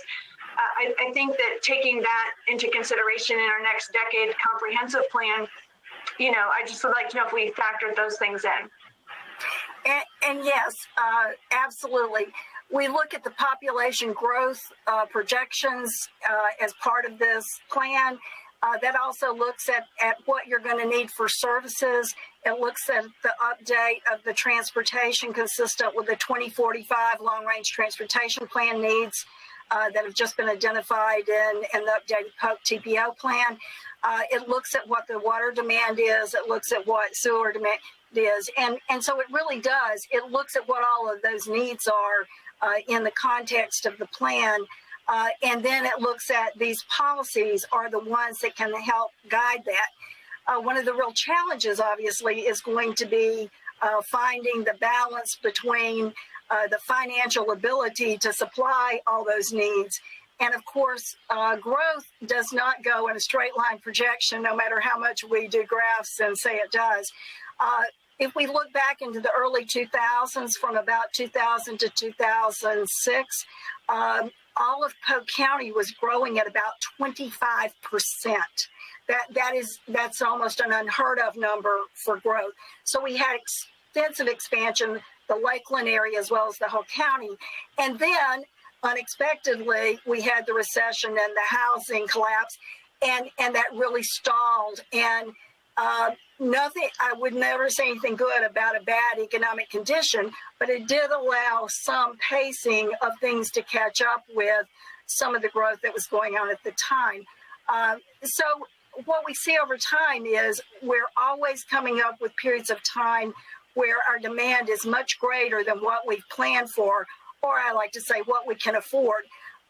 I think that taking that into consideration in our next decade comprehensive plan, I just would like to know if we factored those things in. And yes, absolutely. We look at the population growth projections as part of this plan. That also looks at what you're going to need for services. It looks at the update of the transportation consistent with the 2045 long-range transportation plan needs that have just been identified in the updated Polk TPO plan. It looks at what the water demand is. It looks at what sewer demand is. And so it really does. It looks at what all of those needs are in the context of the plan. And then it looks at these policies are the ones that can help guide that. One of the real challenges, obviously, is going to be finding the balance between the financial ability to supply all those needs. And of course, growth does not go in a straight line projection, no matter how much we do graphs and say it does. If we look back into the early 2000s, from about 2000 to 2006, all of Polk County was growing at about 25%. That's almost an unheard of number for growth. So we had extensive expansion, the Lakeland area as well as the whole county. And then unexpectedly, we had the recession and the housing collapse, and that really stalled. And I would never say anything good about a bad economic condition, but it did allow some pacing of things to catch up with some of the growth that was going on at the time. So what we see over time is we're always coming up with periods of time where our demand is much greater than what we've planned for, or I like to say what we can afford.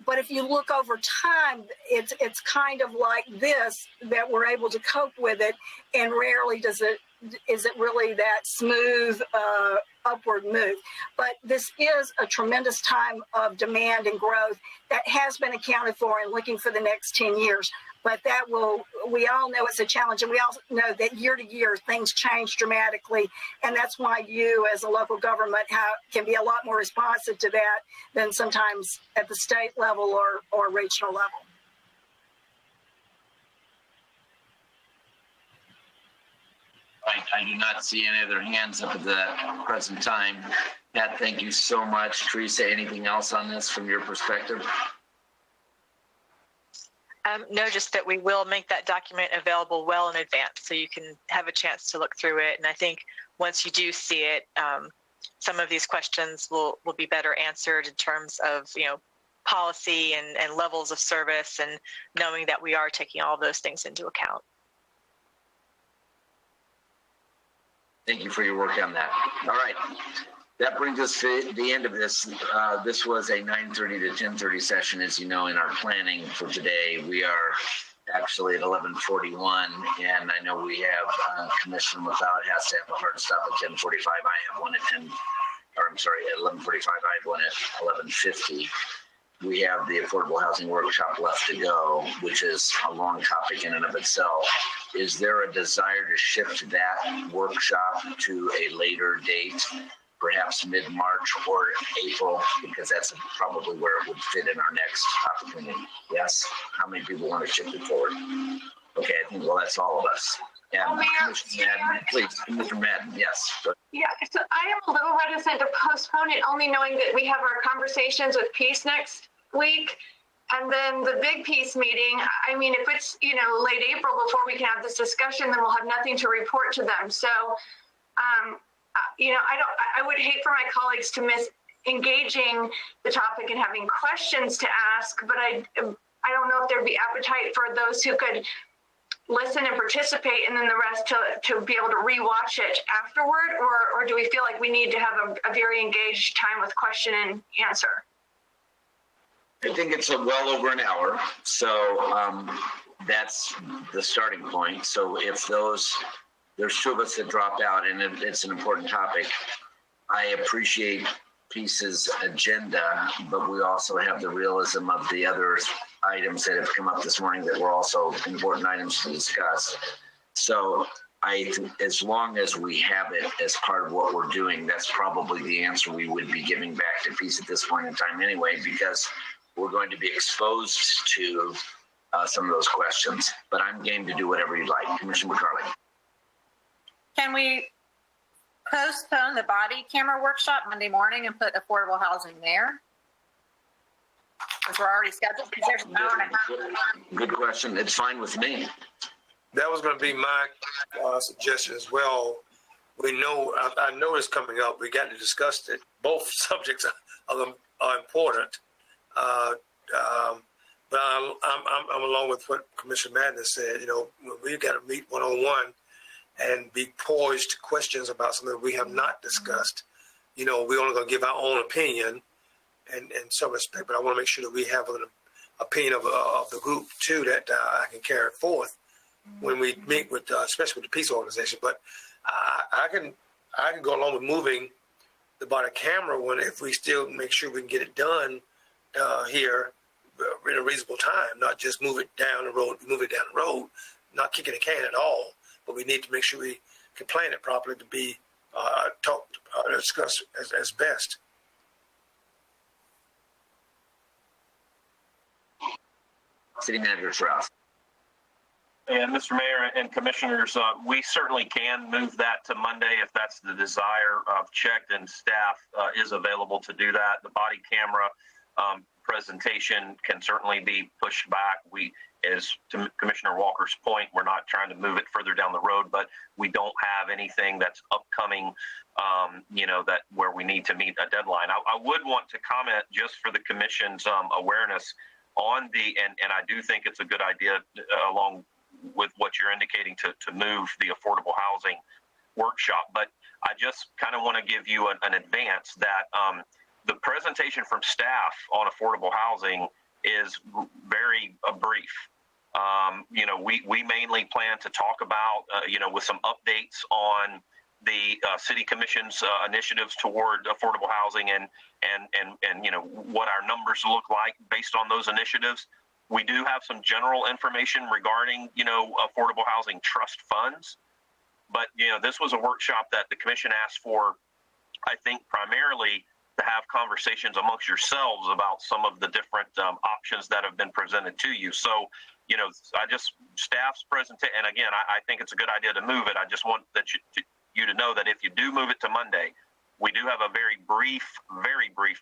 But if you look over time, it's kind of like this, that we're able to cope with it, and rarely is it really that smooth upward move. But this is a tremendous time of demand and growth that has been accounted for and looking for the next 10 years. But we all know it's a challenge, and we all know that year to year things change dramatically, and that's why you as a local government can be a lot more responsive to that than sometimes at the state level or regional level. I do not see any other hands up at the present time. Pat, thank you so much. Teresa, anything else on this from your perspective? No, just that we will make that document available well in advance so you can have a chance to look through it. And I think once you do see it, some of these questions will be better answered in terms of, policy and levels of service, and knowing that we are taking all those things into account. Thank you for your work on that. All right. That brings us to the end of this. This was a 9:30 to 10:30 session, as you know, in our planning for today. We are actually at 11:41, and I know we have Commissioner McLeod has to have a hard stop at 10:45. I have one at 11:45. I have one at 11:50. We have the Affordable Housing Workshop left to go, which is a long topic in and of itself. Is there a desire to shift that workshop to a later date, perhaps mid-March or April, because that's probably where it would fit in our next opportunity? Yes? How many people want to shift it forward? Okay, I think, well, that's all of us. And Commissioner Madden, please, Commissioner Madden, yes. Yeah, so I am a little reticent to postpone it, only knowing that we have our conversations with Peace next week. And then the big piece meeting, I mean, if it's, late April before we can have this discussion, then we'll have nothing to report to them. So, I would hate for my colleagues to miss engaging the topic and having questions to ask, but I don't know if there'd be appetite for those who could listen and participate, and then the rest to be able to rewatch it afterward, or do we feel like we need to have a very engaged time with question and answer? I think it's well over an hour, so that's the starting point. So if there's two of us that dropped out, and it's an important topic, I appreciate Peace's agenda, but we also have the realism of the other items that have come up this morning that were also important items to discuss. So as long as we have it as part of what we're doing, that's probably the answer we would be giving back to Peace at this point in time anyway, because we're going to be exposed to some of those questions. But I'm game to do whatever you like. Commissioner McCarley. Can we postpone the body camera workshop Monday morning and put affordable housing there? Because we're already scheduled, because there's an hour and a half. Good question. It's fine with me. That was going to be my suggestion as well. We know, I know it's coming up. We got to discuss it. Both subjects are important. But I'm along with what Commissioner Madness said. We've got to meet one-on-one and be poised to questions about something we have not discussed. We're only going to give our own opinion in some respect, but I want to make sure that we have an opinion of the group too that I can carry forth when we meet with, especially with the peace organization. But I can go along with moving the body camera one if we still make sure we can get it done here in a reasonable time, not just move it down the road, not kicking a can at all. But we need to make sure we can plan it properly to be discussed as best. City Manager Strauss. And Mr. Mayor and Commissioners, we certainly can move that to Monday if that's the desire. I've checked and staff is available to do that. The body camera presentation can certainly be pushed back. As to Commissioner Walker's point, we're not trying to move it further down the road, but we don't have anything that's upcoming, that where we need to meet a deadline. I would want to comment just for the Commission's awareness on and I do think it's a good idea along with what you're indicating to move the affordable housing workshop. But I just kind of want to give you an advance that the presentation from staff on affordable housing is very brief. We mainly plan to talk about, with some updates on the City Commission's initiatives toward affordable housing and what our numbers look like based on those initiatives. We do have some general information regarding, affordable housing trust funds. But, this was a workshop that the Commission asked for, I think, primarily to have conversations amongst yourselves about some of the different options that have been presented to you. So, staff's presentation, and again, I think it's a good idea to move it. I just want you to know that if you do move it to Monday, we do have a very brief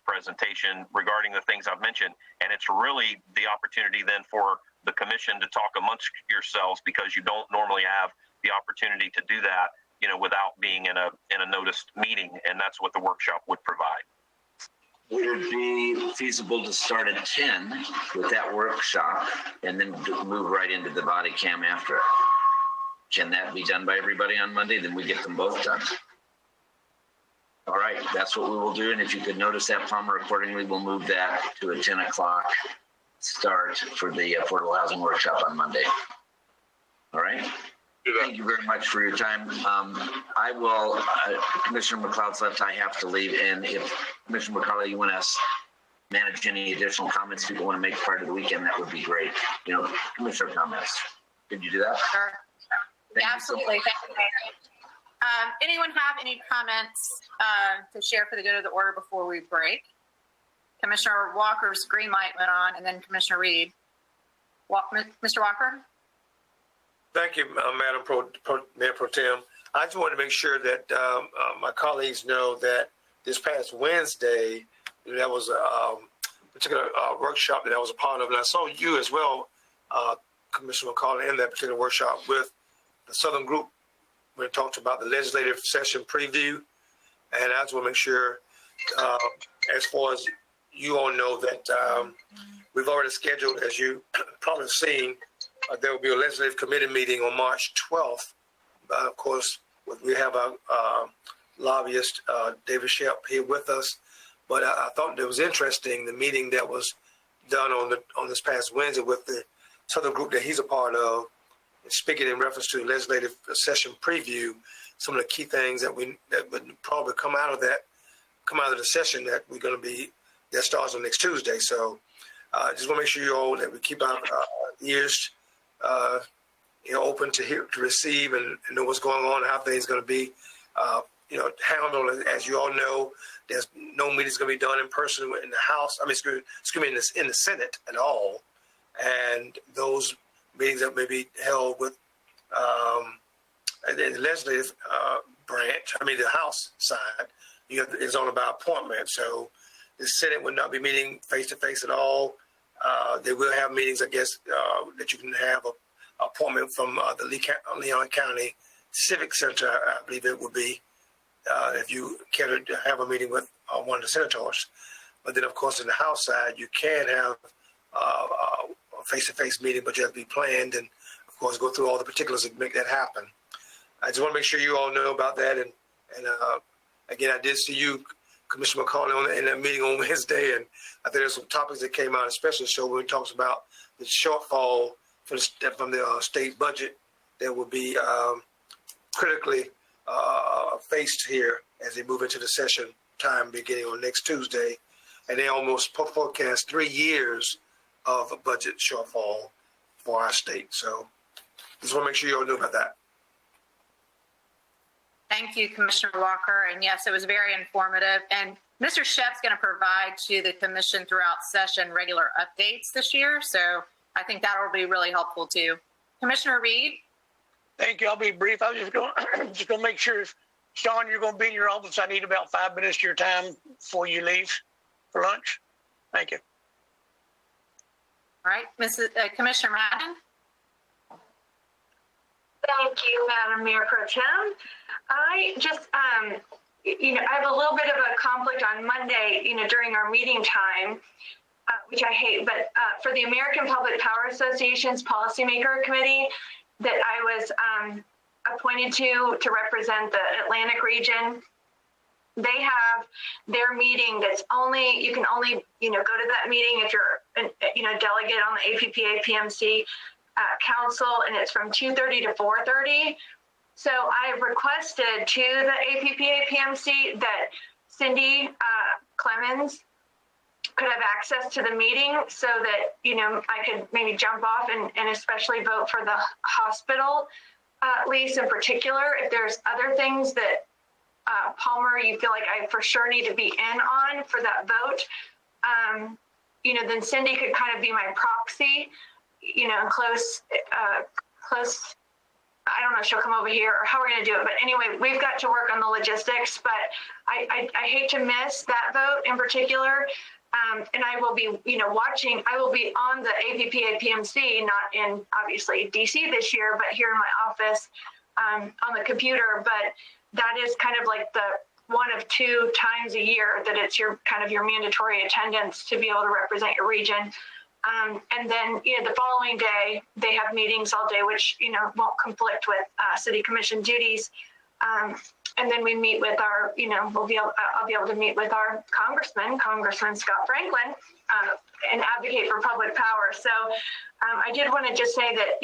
presentation regarding the things I've mentioned, and it's really the opportunity then for the Commission to talk amongst yourselves, because you don't normally have the opportunity to do that, without being in a noticed meeting, and that's what the workshop would provide. Would it be feasible to start at 10 with that workshop and then move right into the body cam after it? Can that be done by everybody on Monday? Then we get them both done. All right, that's what we will do. And if you could notice that, Palmer, accordingly, we'll move that to a 10 o'clock start for the affordable housing workshop on Monday. All right. Thank you very much for your time. I will, Commissioner McLeod's left, I have to leave. And if Commissioner McCarley, you want to manage any additional comments people want to make part of the weekend, that would be great. Commissioner comments. Could you do that? Sure. Thank Absolutely. You so Thank you. Anyone have any comments to share for the good of the order before we break? Commissioner Walker's green light went on, and then Commissioner Reed. Mr. Walker? Thank you, Madam Mayor Pro Tem. I just want to make sure that my colleagues know that this past Wednesday, that was particular workshop that I was a part of, and I saw you as well, Commissioner McCauley, in that particular workshop with the Southern Group when it talked about the legislative session preview. And I just want to make sure, as far as you all know, that we've already scheduled, as you probably have seen, there will be a legislative committee meeting on March 12th. Of course, we have our lobbyist, David Shep, here with us. But I thought it was interesting, the meeting that was done on this past Wednesday with the Southern Group that he's a part of, speaking in reference to legislative session preview, some of the key things that would probably come out of the session that we're going to be, that starts on next Tuesday. So just want to make sure you all, that we keep our ears open to hear, to receive, and know what's going on, how things are going to be handled. As you all know, there's no meetings going to be done in person in the House. Excuse me, in the Senate at all. And those meetings that may be held with in the legislative branch, the House side, is on by appointment. So the Senate would not be meeting face-to-face at all. They will have meetings, I guess, that you can have an appointment from the Leon County Civic Center, I believe it would be, if you care to have a meeting with one of the senators. But then, of course, in the House side, you can have a face-to-face meeting, but you have to be planned and, of course, go through all the particulars to make that happen. I just want to make sure you all know about that. And again, I did see you, Commissioner McCauley, in that meeting on Wednesday, and I think there's some topics that came out, especially so when it talks about the shortfall from the state budget that will be critically faced here as they move into the session time beginning on next Tuesday. And they almost forecast 3 years of a budget shortfall for our state. So just want to make sure you all know about that. Thank you, Commissioner Walker. And yes, it was very informative. And Mr. Shep's going to provide to the commission throughout session regular updates this year. So I think that will be really helpful too. Commissioner Reed? Thank you. I'll be brief. I was just going to make sure, Sean, you're going to be in your office. I need about 5 minutes of your time before you leave for lunch. Thank you. All right, Commissioner Madden? Thank you, Madam Mayor Pro Tem. I just, I have a little bit of a conflict on Monday, during our meeting time, which I hate, but for the American Public Power Association's Policymaker Committee that I was appointed to represent the Atlantic region, they have their meeting that's only, you can only, go to that meeting if you're, a delegate on the APPA PMC council, and it's from 2:30 to 4:30. So I've requested to the APPA PMC that Cindy Clemens could have access to the meeting so that, I could maybe jump off and especially vote for the hospital lease in particular. If there's other things that Palmer, you feel like I for sure need to be in on for that vote, then Cindy could kind of be my proxy, close, I don't know if she'll come over here or how we're going to do it. But anyway, we've got to work on the logistics, but I hate to miss that vote in particular. And I will be, watching, I will be on the APPA PMC, not in obviously DC this year, but here in my office on the computer. But that is kind of like the one of 2 times a year that it's your kind of your mandatory attendance to be able to represent your region. And then, the following day, they have meetings all day, which, won't conflict with city commission duties. And then we meet with our, I'll be able to meet with our Congressman Scott Franklin, and advocate for public power. So I did want to just say that,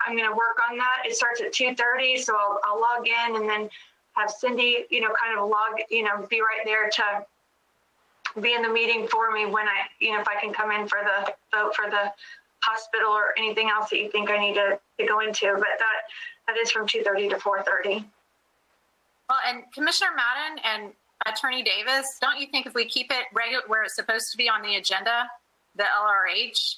I'm going to work on that. It starts at 2:30, so I'll log in and then have Cindy, kind of be right there to be in the meeting for me when I, if I can come in for the vote for the hospital or anything else that you think I need to go into. But that is from 2:30 to 4:30. Well, and Commissioner Madden and Attorney Davis, don't you think if we keep it regular where it's supposed to be on the agenda, the LRH,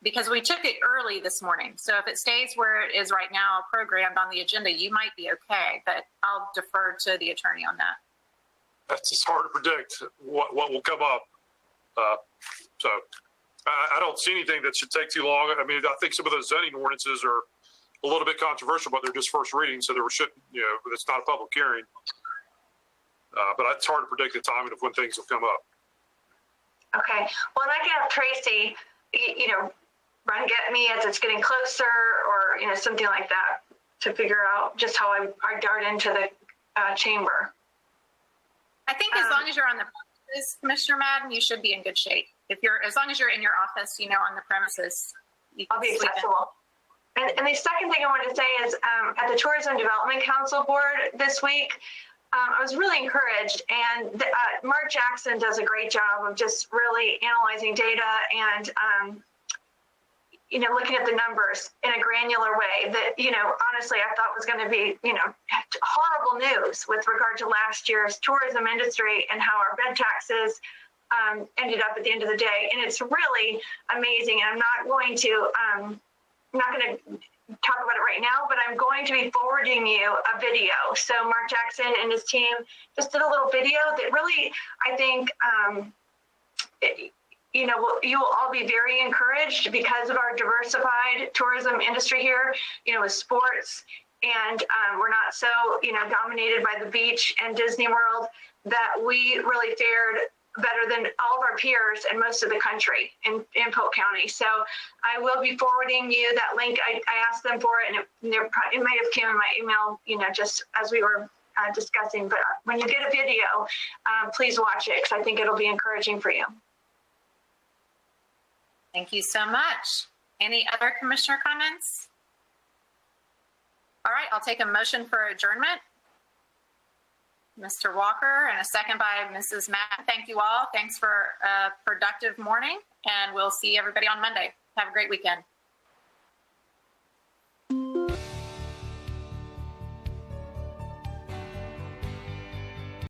because we took it early this morning. So if it stays where it is right now, programmed on the agenda, you might be okay, but I'll defer to the attorney on that. That's just hard to predict what will come up. So I don't see anything that should take too long. I mean, I think some of those zoning ordinances are a little bit controversial, but they're just first reading, so there shouldn't, it's not a public hearing. But it's hard to predict the timing of when things will come up. Okay. Well, and I can have Tracy, run get me as it's getting closer, or something like that, to figure out just how I dart into the chamber. I think as long as you're on the premises, Commissioner Madden, you should be in good shape. As long as you're in your office, on the premises, I'll be accessible. And the second thing I wanted to say is at the Tourism Development Council Board this week, I was really encouraged, and Mark Jackson does a great job of just really analyzing data and looking at the numbers in a granular way that, honestly, I thought was going to be, horrible news with regard to last year's tourism industry and how our bed taxes ended up at the end of the day. And it's really amazing. And I'm not going to talk about it right now, but I'm going to be forwarding you a video. So Mark Jackson and his team just did a little video that really, I think, you will all be very encouraged because of our diversified tourism industry here, with sports, and we're not so, dominated by the beach and Disney World, that we really fared better than all of our peers in most of the country in Polk County. So I will be forwarding you that link. I asked them for it, and it might have came in my email, just as we were discussing. But when you get a video, please watch it, because I think it'll be encouraging for you. Thank you so much. Any other commissioner comments? All right, I'll take a motion for adjournment. Mr. Walker, and a second by Mrs. Matt. Thank you all. Thanks for a productive morning, and we'll see everybody on Monday. Have a great weekend.